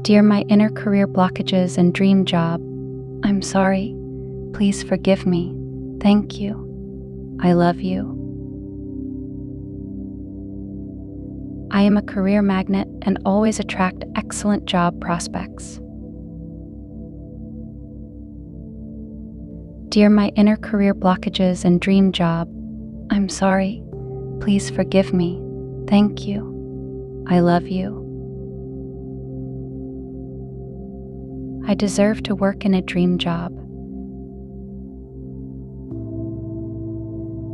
Dear my inner career blockages and dream job, I'm sorry. Please forgive me. Thank you. I love you. I am a career magnet and always attract excellent job prospects. Dear my inner career blockages and dream job, I'm sorry. Please forgive me. Thank you. I love you. I deserve to work in a dream job.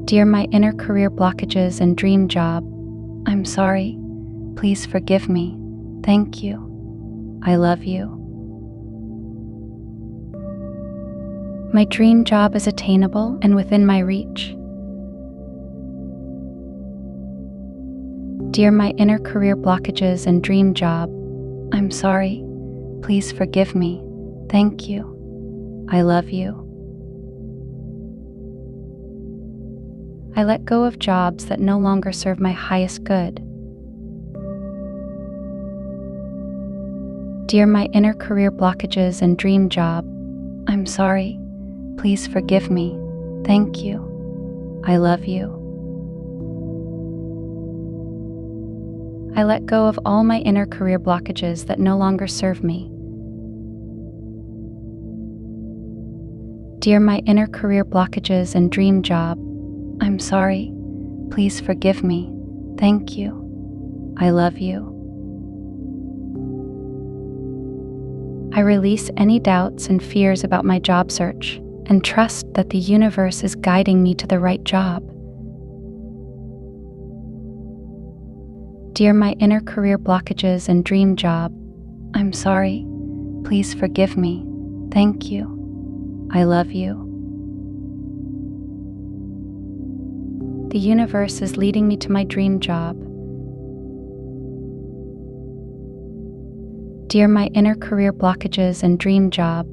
Dear my inner career blockages and dream job, I'm sorry. Please forgive me. Thank you. I love you. My dream job is attainable and within my reach. Dear my inner career blockages and dream job, I'm sorry. Please forgive me. Thank you. I love you. I let go of jobs that no longer serve my highest good. Dear my inner career blockages and dream job, I'm sorry. Please forgive me. Thank you. I love you. I let go of all my inner career blockages that no longer serve me. Dear my inner career blockages and dream job, I'm sorry. Please forgive me. Thank you. I love you. I release any doubts and fears about my job search and trust that the universe is guiding me to the right job. Dear my inner career blockages and dream job, I'm sorry. Please forgive me. Thank you. I love you. The universe is leading me to my dream job. Dear my inner career blockages and dream job,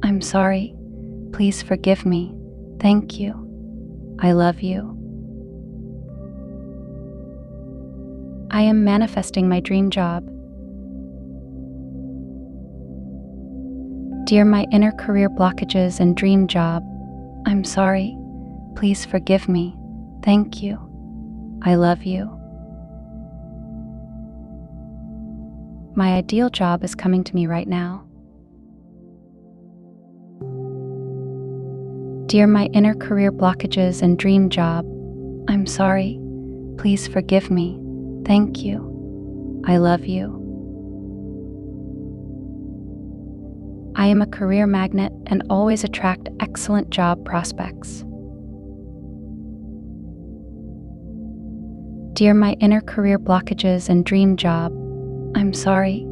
I'm sorry. Please forgive me. Thank you. I love you. I am manifesting my dream job. Dear my inner career blockages and dream job, I'm sorry. Please forgive me. Thank you. I love you. My ideal job is coming to me right now. Dear my inner career blockages and dream job, I'm sorry. Please forgive me. Thank you. I love you. I am a career magnet and always attract excellent job prospects. Dear my inner career blockages and dream job, I'm sorry.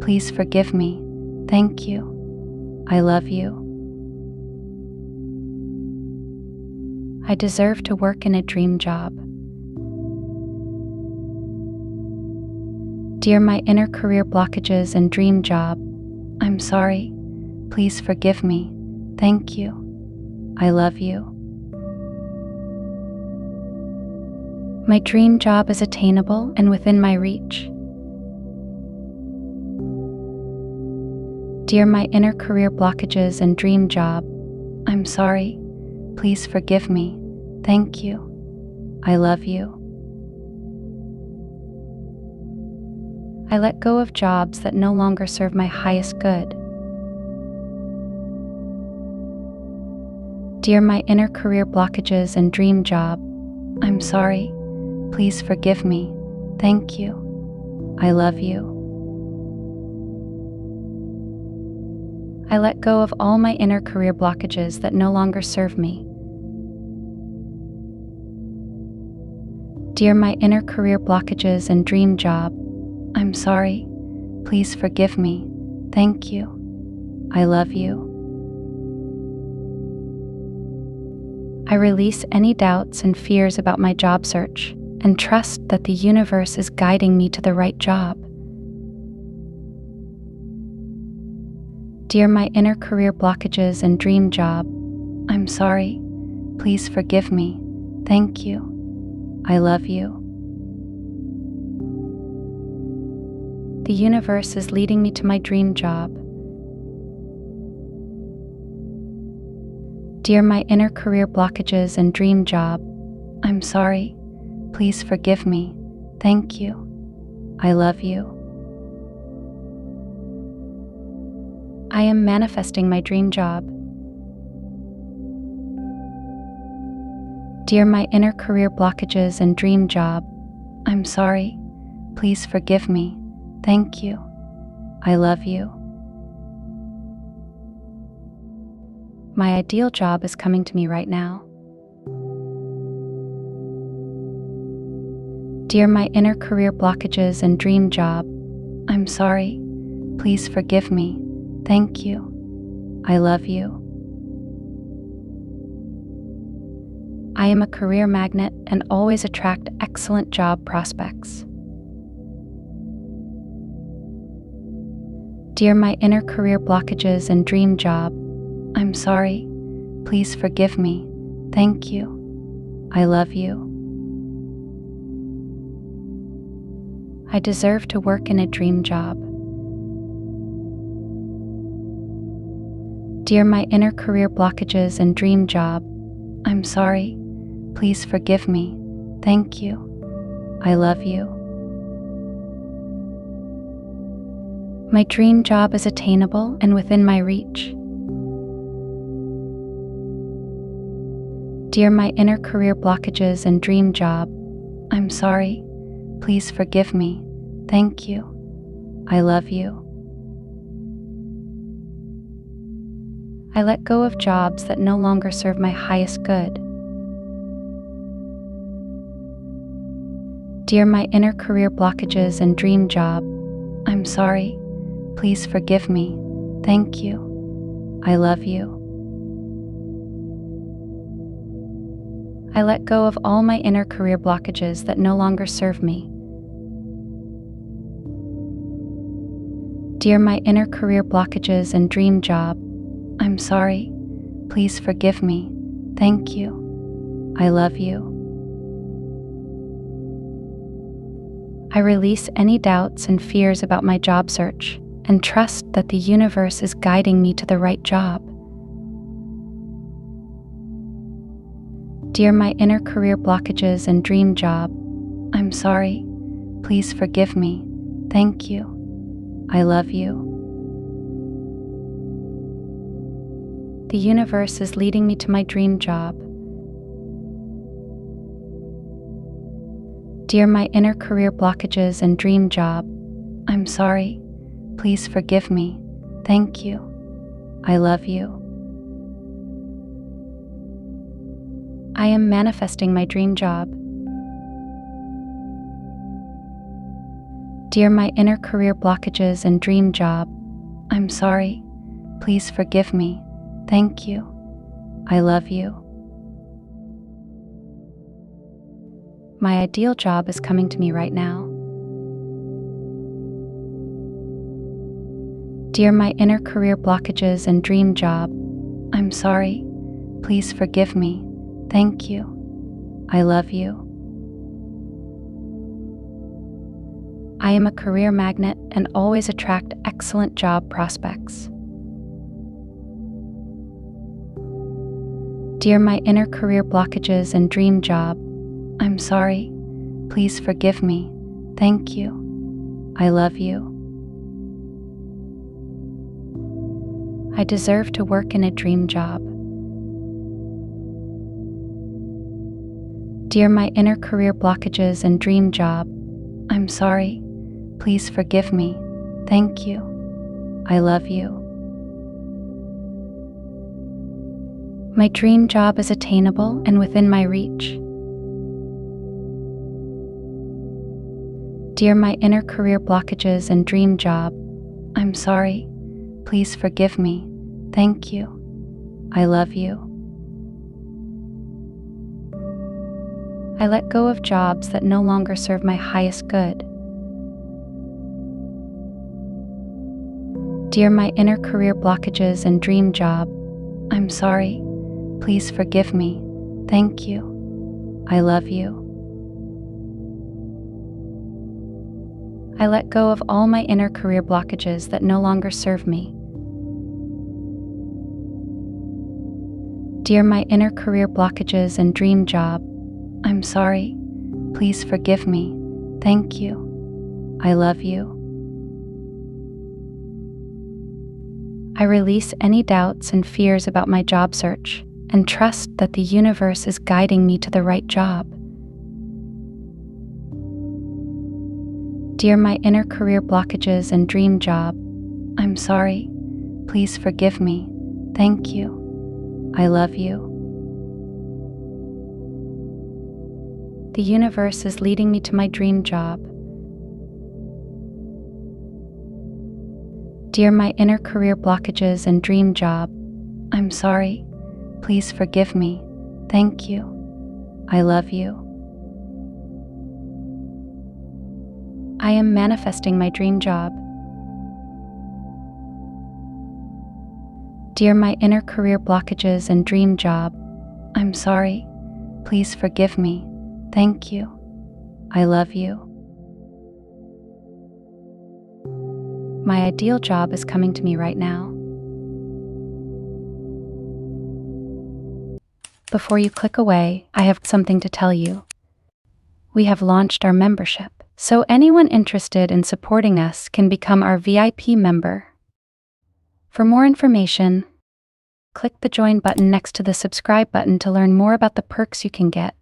Please forgive me. Thank you. I love you. I deserve to work in a dream job. Dear my inner career blockages and dream job, I'm sorry. Please forgive me. Thank you. I love you. My dream job is attainable and within my reach. Dear my inner career blockages and dream job, I'm sorry. Please forgive me. Thank you. I love you. I let go of jobs that no longer serve my highest good. Dear my inner career blockages and dream job, I'm sorry. Please forgive me. Thank you. I love you. I let go of all my inner career blockages that no longer serve me. Dear my inner career blockages and dream job, I'm sorry. Please forgive me. Thank you. I love you. I release any doubts and fears about my job search and trust that the universe is guiding me to the right job. Dear my inner career blockages and dream job, I'm sorry. Please forgive me. Thank you. I love you. The The universe is leading me to my dream job. Dear my inner career blockages and dream job, I'm sorry. Please forgive me. Thank you. I love you. I am manifesting my dream job. Dear my inner career blockages and dream job, I'm sorry. Please forgive me. Thank you. I love you. My ideal job is coming to me right now. Dear my inner career blockages and dream job, I'm sorry. Please forgive me. Thank you. I love you. I am a career magnet and always attract excellent job prospects. Dear my inner career blockages and dream job, I'm sorry. Please forgive me. Thank you. I love you. I deserve to work in a dream job. Dear my inner career blockages and dream job, I'm sorry. Please forgive me. Thank you. I love you. My dream job is attainable and within my reach. Dear my inner career blockages and dream job, I'm sorry. Please forgive me. Thank you. I love you. I let go of jobs that no longer serve my highest good. Dear my inner career blockages and dream job, I'm sorry. Please forgive me. Thank you. I love you. I let go of all my inner career blockages that no longer serve me. Dear my inner career blockages and dream job, I'm sorry. Please forgive me. Thank you. I love you. I release any doubts and fears about my job search and trust that the universe is guiding me to the right job. Dear my inner career blockages and dream job, I'm sorry. Please forgive me. Thank you. I love you. The universe is leading me to my dream job. Dear my inner career blockages and dream job, I'm sorry. Please forgive me. Thank you. I love you. I am manifesting my dream job. Dear my inner career blockages and dream job, I'm sorry. Please forgive me. Thank you. I love you. My ideal job is coming to me right now. Dear my inner career blockages and dream job, I'm sorry. Please forgive me. Thank you. I love you. I am a career magnet and always attract excellent job prospects. Dear my inner career blockages and dream job, I'm sorry. Please forgive me. Thank you. I love you. I deserve to work in a dream job. Dear my inner career blockages and dream job, I'm sorry. Please forgive me. Thank you. I love you. My dream job is attainable and within my reach. Dear my inner career blockages and dream job, I'm sorry. Please forgive me. Thank you. I love you. I let go of jobs that no longer serve my highest good. Dear my inner career blockages and dream job, I'm sorry. Please forgive me. Thank you. I love you. I let go of all my inner career blockages that no longer serve me. Dear my inner career blockages and dream job, I'm sorry. Please forgive me. Thank you. I love you. I release any doubts and fears about my job search and trust that the universe is guiding me to the right job. Dear my inner career blockages and dream job, I'm sorry. Please forgive me. Thank you. I love you. The universe is leading me to my dream job. Dear my inner career blockages and dream job, I'm sorry. Please forgive me. Thank you. I love you. I am manifesting my dream job. Dear my inner career blockages and dream job, I'm sorry. Please forgive me. Thank you. I love you. My ideal job is coming to me right now. Before you click away, I have something to tell you. We have launched our membership, so anyone interested in supporting us can become our VIP member. For more information, click the join button next to the subscribe button to learn more about the perks you can get.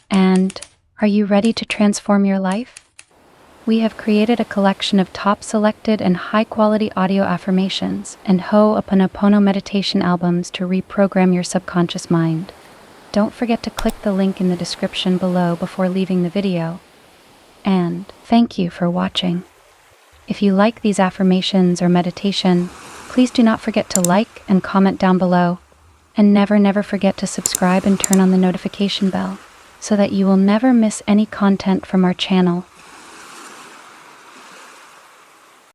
And are you ready to transform your life? We have created a collection of top selected and high-quality audio affirmations and Ho'oponopono meditation albums to reprogram your subconscious mind. Don't forget to click the link in the description below before leaving the video. And thank you for watching. If you like these affirmations or meditation, please do not forget to like and comment down below. And never forget to subscribe and turn on the notification bell so that you will never miss any content from our channel.